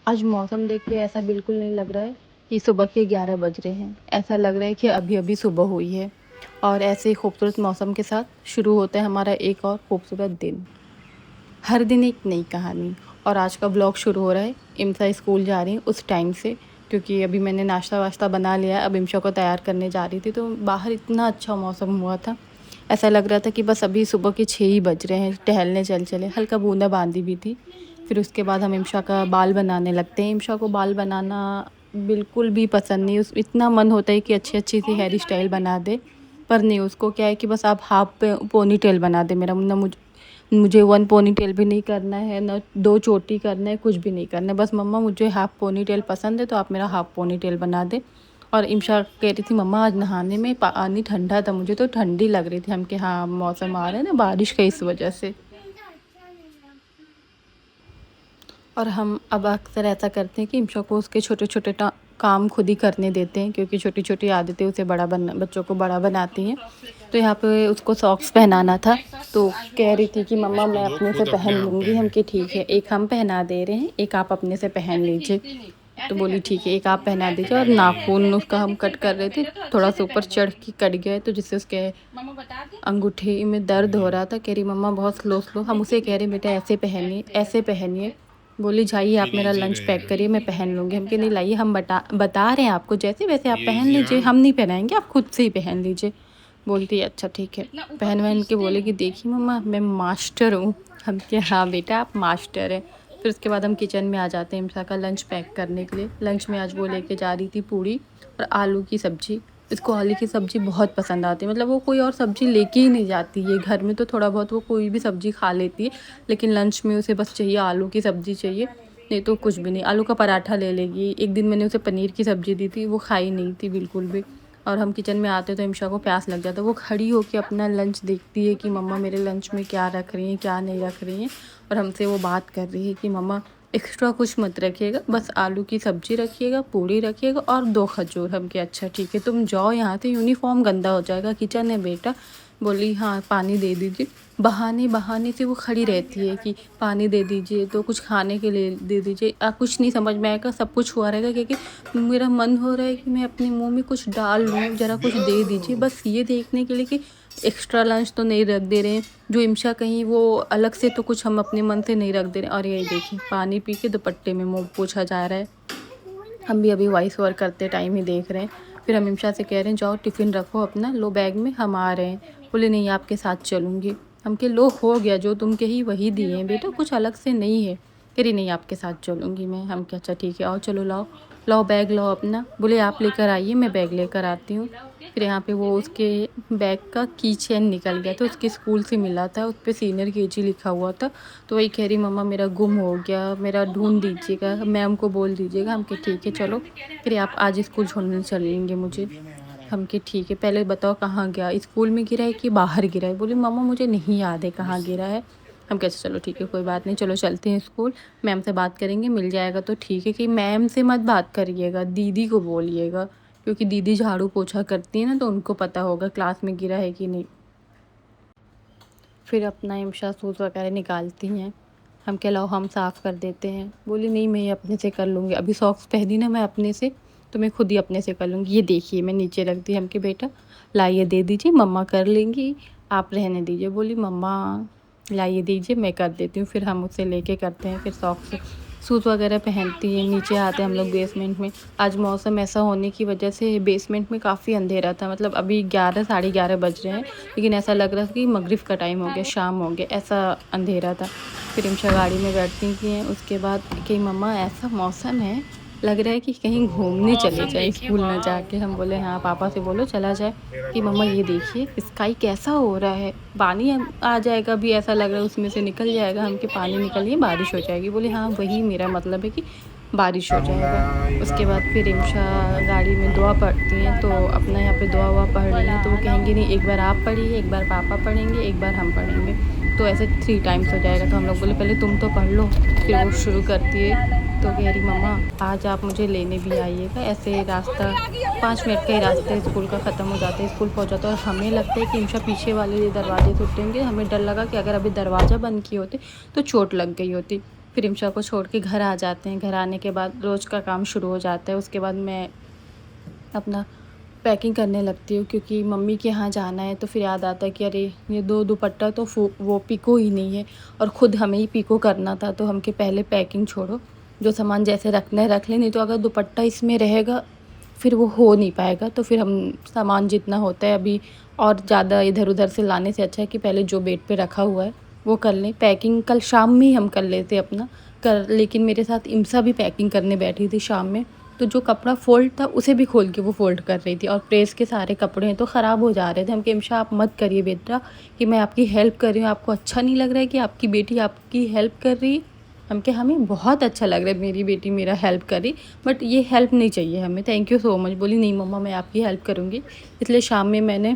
आज मौसम देख के ऐसा बिल्कुल नहीं लग रहा है कि सुबह के 11 बज रहे हैं। ऐसा लग रहा है कि अभी-अभी सुबह हुई है और ऐसे ही खूबसूरत मौसम के साथ शुरू होता है हमारा एक और खूबसूरत दिन। हर दिन एक नई कहानी। और आज का ब्लॉग शुरू हो रहा है इम्सा स्कूल जा रही है उस टाइम से, क्योंकि अभी मैंने नाश्ता-वाश्ता बना लिया है। अब इम्शा को तैयार करने जा रही थी तो बाहर इतना अच्छा मौसम हुआ था। ऐसा लग रहा था कि बस अभी सुबह के 6 ही बज रहे हैं, टहलने चल चले। हल्का बूंदा-बांदी भी थी। फिर उसके बाद हम इम्शा का बाल बनाने लगते हैं। इम्शा को बाल बनाना बिल्कुल भी पसंद नहीं। उस इतना मन होता है कि अच्छी-अच्छी सी हेयर स्टाइल बना दे, पर नहीं, उसको क्या है कि बस आप हाफ पोनी टेल बना दे मेरा। ना मुझे 1 पोनी टेल भी नहीं करना है, ना 2 चोटी करना है, कुछ भी नहीं करना है। बस मम्मा मुझे हाफ पोनी टेल पसंद है तो आप मेरा हाफ पोनी टेल बना दें। और इम्शा कह रही थी मम्मा आज नहाने में पानी ठंडा था, मुझे तो ठंडी लग रही थी। हम कि हाँ, मौसम आ रहा है ना बारिश का, इस वजह से। और हम अब अक्सर ऐसा करते हैं कि इम्शा को उसके छोटे-छोटे काम खुद ही करने देते हैं, क्योंकि छोटी-छोटी आदतें उसे बच्चों को बड़ा बनाती हैं। तो यहाँ पे उसको सॉक्स पहनाना था, तो कह रही थी कि मम्मा मैं अपने से पहन लूँगी। हम कि ठीक है, एक हम पहना दे रहे हैं, एक आप अपने से पहन लीजिए। तो बोली ठीक है, एक आप पहना दीजिए। और नाखून उसका हम कट कर रहे थे, थोड़ा-सा ऊपर चढ़ के कट गया तो जिससे उसके अंगूठे में दर्द हो रहा था। कह रही मम्मा बहुत स्लो-स्लो। हम उसे कह रहे बेटा ऐसे पहनिए, ऐसे पहनिए। बोली जाइए आप मेरा लंच पैक करिए, मैं पहन लूँगी। हम कहे नहीं लाइए, हम बता रहे हैं आपको, जैसे-वैसे आप पहन लीजिए, हम नहीं पहनाएँगे, आप खुद से ही पहन लीजिए। बोलती है अच्छा ठीक है। पहन-वहन के बोलेगी देखिए मम्मा मैं मास्टर हूँ। हम कहे हाँ बेटा आप मास्टर हैं। फिर उसके बाद हम किचन में आ जाते हैं इम्सा का लंच पैक करने के लिए। लंच में आज वो लेके जा रही थी पूड़ी और आलू की सब्ज़ी। इसको आलू की सब्ज़ी बहुत पसंद आती है, मतलब वो कोई और सब्ज़ी लेके ही नहीं जाती है। घर में तो थोड़ा बहुत वो कोई भी सब्ज़ी खा लेती है, लेकिन लंच में उसे बस चाहिए आलू की सब्ज़ी चाहिए, नहीं तो कुछ भी नहीं। आलू का पराठा ले लेगी। एक दिन मैंने उसे पनीर की सब्ज़ी दी थी, वो खाई नहीं थी बिल्कुल भी। और हम किचन में आते तो इम्शा को प्यास लग जाता, वो खड़ी होके अपना लंच देखती है कि मम्मा मेरे लंच में क्या रख रही हैं, क्या नहीं रख रही हैं। और हमसे वो बात कर रही है कि मम्मा एक्स्ट्रा कुछ मत रखिएगा, बस आलू की सब्ज़ी रखिएगा, पूड़ी रखिएगा और 2 खजूर। हम कहे अच्छा ठीक है, तुम जाओ यहाँ से, यूनिफ़ॉर्म गंदा हो जाएगा, किचन है बेटा। बोली हाँ, पानी दे दीजिए। बहाने-बहाने से वो खड़ी रहती है कि पानी दे दीजिए, तो कुछ खाने के लिए दे दीजिए। कुछ नहीं समझ में आएगा, सब कुछ हुआ रहेगा, क्योंकि मेरा मन हो रहा है कि मैं अपने मुँह में कुछ डाल लूँ, ज़रा कुछ दे दीजिए। बस ये देखने के लिए कि एक्स्ट्रा लंच तो नहीं रख दे रहे हैं, जो इम्शा कहीं वो अलग से तो कुछ हम अपने मन से नहीं रख दे रहे हैं। और यही देखिए पानी पी के दुपट्टे में मुँह पोंछा जा रहा है। हम भी अभी वॉइस ओवर करते टाइम ही देख रहे हैं। फिर हम इम्शा से कह रहे हैं जाओ टिफ़िन रखो अपना, लो बैग में, हम आ रहे हैं। बोले नहीं आपके साथ चलूँगी। हम कहे लो हो गया, जो तुम कही वही दिए हैं बेटा, कुछ अलग से नहीं है। कह रही नहीं आपके साथ चलूँगी मैं। हम कहे अच्छा ठीक है, आओ चलो लाओ, लाओ बैग लाओ अपना। बोले आप लेकर आइए, मैं बैग लेकर आती हूँ। फिर यहाँ पे वो उसके बैग का की चेन निकल गया था, उसके स्कूल से मिला था, उस पे सीनियर केजी लिखा हुआ था। तो वही कह रही मम्मा मेरा गुम हो गया, मेरा ढूँढ दीजिएगा, मैम को बोल दीजिएगा। हम कहे ठीक है चलो। फिर आप आज स्कूल छोड़ने चलेंगे मुझे। हम कहे ठीक है, पहले बताओ कहाँ गया, स्कूल में गिरा है कि बाहर गिरा है? बोली मम्मा मुझे नहीं याद है कहाँ गिरा है। हम कहे चलो ठीक है, कोई बात नहीं, चलो चलते हैं स्कूल, मैम से बात करेंगे, मिल जाएगा तो ठीक है। कि मैम से मत बात करिएगा, दीदी को बोलिएगा, क्योंकि दीदी झाड़ू पोछा करती है ना, तो उनको पता होगा क्लास में गिरा है कि नहीं। फिर अपना इम्शा शूज़ वगैरह निकालती हैं। हम कहे लाओ हम साफ़ कर देते हैं। बोली नहीं मैं ये अपने से कर लूँगी, अभी सॉक्स पहनी ना मैं अपने से, तो मैं खुद ही अपने से कर लूँगी। ये देखिए मैं नीचे रख दी। हम कहे बेटा लाइए दे दीजिए, मम्मा कर लेंगी, आप रहने दीजिए। बोली मम्मा लाइए दीजिए, मैं कर देती हूँ। फिर हम उसे लेके करते हैं, फिर सॉक्स शूज़ वगैरह पहनती हैं। नीचे आते हैं हम लोग बेसमेंट में। आज मौसम ऐसा होने की वजह से बेसमेंट में काफ़ी अंधेरा था, मतलब अभी 11 साढ़े 11 बज रहे हैं, लेकिन ऐसा लग रहा था कि मगरिब का टाइम हो गया, शाम हो गया, ऐसा अंधेरा था। फिर इम्शा गाड़ी में बैठती थी हैं। उसके बाद कि मम्मा ऐसा मौसम है, लग रहा है कि कहीं घूमने चले जाएँ स्कूल ना जाके। हम बोले हाँ पापा से बोलो चला जाए। कि मम्मा ये देखिए स्काई कैसा हो रहा है, पानी आ जाएगा, भी ऐसा लग रहा है उसमें से निकल जाएगा। हम कि पानी निकलिए बारिश हो जाएगी। बोले हाँ वही मेरा मतलब है कि बारिश हो जाएगा। उसके बाद फिर इम्शा गाड़ी में दुआ पढ़ती हैं, तो अपना यहाँ पे दुआ वुआ पढ़ रही हैं, तो वो कहेंगी नहीं एक बार आप पढ़िए, एक बार पापा पढ़ेंगे, एक बार हम पढ़ेंगे, तो ऐसे 3 टाइम्स हो जाएगा। तो हम लोग बोले पहले तुम तो पढ़ लो। फिर वो शुरू करती है, तो कह रही मम्मा आज आप मुझे लेने भी आइएगा। ऐसे रास्ता 5 मिनट का ही रास्ता है, स्कूल का ख़त्म हो जाता है, स्कूल पहुँच जाता है। और हमें लगता है कि इम्शा पीछे वाले दरवाजे से उठेंगे, हमें डर लगा कि अगर अभी दरवाज़ा बंद किए होते तो चोट लग गई होती। फिर इम्शा को छोड़ के घर आ जाते हैं। घर आने के बाद रोज़ का काम शुरू हो जाता है। उसके बाद मैं अपना पैकिंग करने लगती हूँ, क्योंकि मम्मी के यहाँ जाना है। तो फिर याद आता है कि अरे ये 2 दुपट्टा तो वो पिको ही नहीं है और ख़ुद हमें ही पिको करना था। तो हम के पहले पैकिंग छोड़ो, जो सामान जैसे रखना है रख लें, नहीं तो अगर दुपट्टा इसमें रहेगा फिर वो हो नहीं पाएगा। तो फिर हम सामान जितना होता है अभी और ज़्यादा इधर-उधर से लाने से अच्छा है कि पहले जो बेड पे रखा हुआ है वो कर लें। पैकिंग कल शाम में ही हम कर लेते अपना लेकिन मेरे साथ इम्सा भी पैकिंग करने बैठी थी शाम में। तो जो कपड़ा फ़ोल्ड था उसे भी खोल के वो फ़ोल्ड कर रही थी और प्रेस के सारे कपड़े हैं तो ख़राब हो जा रहे थे। हम कहे इम्शा आप मत करिए बेटा, कि मैं आपकी हेल्प कर रही हूँ, आपको अच्छा नहीं लग रहा है कि आपकी बेटी आपकी हेल्प कर रही है? हम कहे हमें बहुत अच्छा लग रहा है मेरी बेटी मेरा हेल्प कर रही, बट ये हेल्प नहीं चाहिए हमें, थैंक यू सो मच। बोली नहीं मम्मा मैं आपकी हेल्प करूँगी। इसलिए शाम में मैंने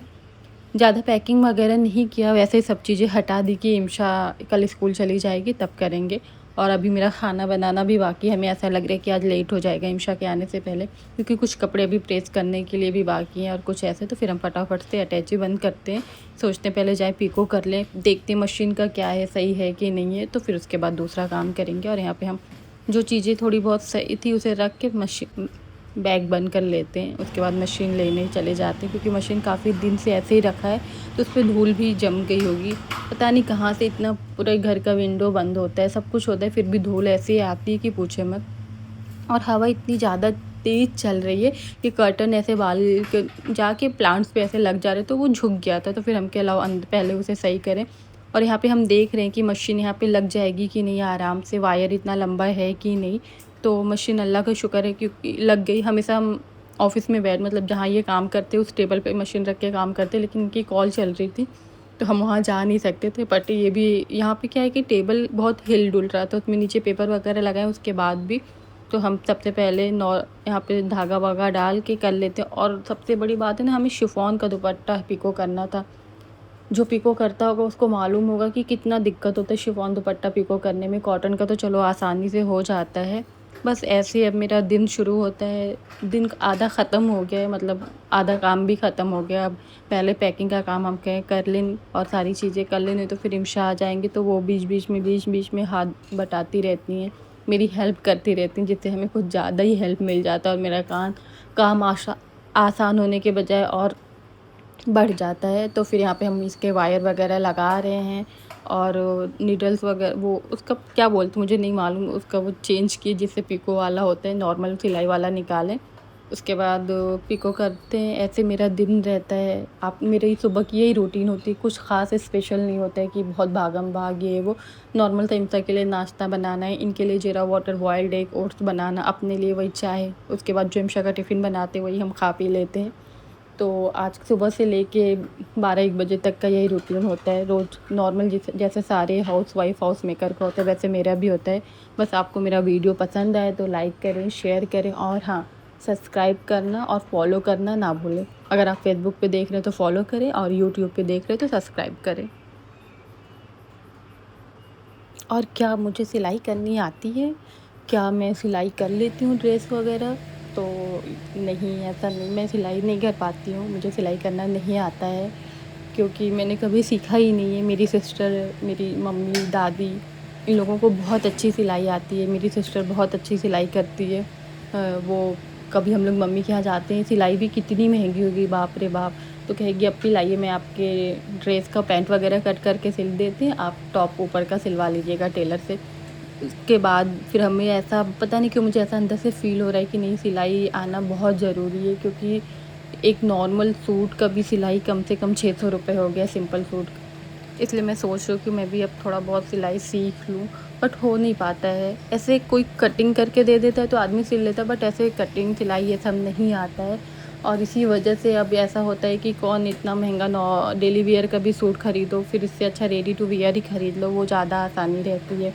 ज़्यादा पैकिंग वगैरह नहीं किया, वैसे ही सब चीज़ें हटा दी कि इम्शा कल स्कूल चली जाएगी तब करेंगे। और अभी मेरा खाना बनाना भी बाकी है। हमें ऐसा लग रहा है कि आज लेट हो जाएगा इम्शा के आने से पहले, क्योंकि कुछ कपड़े अभी प्रेस करने के लिए भी बाकी हैं और कुछ ऐसे। तो फिर हम फटाफट से अटैची बंद करते हैं, सोचते हैं पहले जाए पिको कर लें, देखते हैं मशीन का क्या है, सही है कि नहीं है, तो फिर उसके बाद दूसरा काम करेंगे। और यहाँ पे हम जो चीज़ें थोड़ी बहुत सही थी उसे रख के मशीन बैग बंद कर लेते हैं। उसके बाद मशीन लेने चले जाते हैं, क्योंकि मशीन काफ़ी दिन से ऐसे ही रखा है तो उस पर धूल भी जम गई होगी। पता नहीं कहाँ से इतना पूरे घर का विंडो बंद होता है, सब कुछ होता है, फिर भी धूल ऐसी आती है कि पूछे मत। और हवा इतनी ज़्यादा तेज़ चल रही है कि कर्टन ऐसे बाल के जाके प्लांट्स पे ऐसे लग जा रहे, तो वो झुक गया था। तो फिर हम कहे लाओ पहले उसे सही करें। और यहाँ पे हम देख रहे हैं कि मशीन यहाँ पे लग जाएगी कि नहीं, आराम से वायर इतना लंबा है कि नहीं। तो मशीन अल्लाह का शुक्र है क्योंकि लग गई। हमेशा हम ऑफ़िस में मतलब जहाँ ये काम करते उस टेबल पे मशीन रख के काम करते, लेकिन इनकी कॉल चल रही थी तो हम वहाँ जा नहीं सकते थे। बट ये भी यहाँ पे क्या है कि टेबल बहुत हिल-डुल रहा था, उसमें नीचे पेपर वगैरह लगाए उसके बाद भी। तो हम सबसे पहले यहाँ पे धागा-वागा डाल के कर लेते हैं। और सबसे बड़ी बात है ना, हमें शिफॉन का दुपट्टा पिको करना था। जो पिको करता होगा उसको मालूम होगा कि कितना दिक्कत होता है शिफॉन दुपट्टा पिको करने में। कॉटन का तो चलो आसानी से हो जाता है। बस ऐसे अब मेरा दिन शुरू होता है। दिन आधा ख़त्म हो गया है, मतलब आधा काम भी ख़त्म हो गया। अब पहले पैकिंग का काम हम कहें कर लें और सारी चीज़ें कर लें, नहीं तो फिर इम्शा आ जाएँगे तो वो बीच-बीच में हाथ बटाती रहती हैं, मेरी हेल्प करती रहती हैं, जिससे हमें कुछ ज़्यादा ही हेल्प मिल जाता है और मेरा काम आसान होने के बजाय और बढ़ जाता है। तो फिर यहाँ पे हम इसके वायर वगैरह लगा रहे हैं और नीडल्स वगैरह वो उसका क्या बोलते हैं मुझे नहीं मालूम, उसका वो चेंज किए जिससे पिको वाला होता है, नॉर्मल सिलाई वाला निकालें। उसके बाद पिको करते हैं। ऐसे मेरा दिन रहता है। आप मेरी सुबह की यही रूटीन होती है, कुछ ख़ास स्पेशल नहीं होता है कि बहुत भागम-भाग ये वो। नॉर्मल था इम्सा के लिए नाश्ता बनाना है, इनके लिए जीरा वाटर बॉइल्ड एग ओट्स बनाना, अपने लिए वही चाय। उसके बाद जो इम्शा का टिफ़िन बनाते हैं वही हम खा पी लेते हैं। तो आज सुबह से लेके 12-1 बजे तक का यही रूटीन होता है रोज़। नॉर्मल जैसे सारे हाउसवाइफ़ हाउस मेकर का होता है वैसे मेरा भी होता है। बस आपको मेरा वीडियो पसंद आए तो लाइक करें, शेयर करें और हाँ, सब्सक्राइब करना और फॉलो करना ना भूलें। अगर आप फेसबुक पे देख रहे हैं तो फॉलो करें और यूट्यूब पे देख रहे हैं तो सब्सक्राइब करें। और क्या मुझे सिलाई करनी आती है? क्या मैं सिलाई कर लेती हूँ ड्रेस वगैरह? तो नहीं, ऐसा नहीं, मैं सिलाई नहीं कर पाती हूँ, मुझे सिलाई करना नहीं आता है, क्योंकि मैंने कभी सीखा ही नहीं है। मेरी सिस्टर, मेरी मम्मी, दादी, इन लोगों को बहुत अच्छी सिलाई आती है। मेरी सिस्टर बहुत अच्छी सिलाई करती है। वो कभी हम लोग मम्मी के यहाँ जाते हैं, सिलाई भी कितनी महंगी होगी, बाप रे बाप! तो कहेगी अप्पी लाइए मैं आपके ड्रेस का पैंट वगैरह कट करके सिल देते हैं, आप टॉप ऊपर का सिलवा लीजिएगा टेलर से। उसके बाद फिर हमें ऐसा पता नहीं क्यों मुझे ऐसा अंदर से फ़ील हो रहा है कि नहीं, सिलाई आना बहुत ज़रूरी है, क्योंकि एक नॉर्मल सूट का भी सिलाई कम से कम 600 रुपये हो गया, सिंपल सूट। इसलिए मैं सोच रही हूँ कि मैं भी अब थोड़ा बहुत सिलाई सीख लूँ, बट हो नहीं पाता है। ऐसे कोई कटिंग करके दे देता है तो आदमी सिल लेता है, बट ऐसे कटिंग सिलाई ये सब नहीं आता है। और इसी वजह से अब ऐसा होता है कि कौन इतना महंगा डेली वियर का भी सूट ख़रीदो, फिर इससे अच्छा रेडी टू वियर ही ख़रीद लो, वो ज़्यादा आसानी रहती है।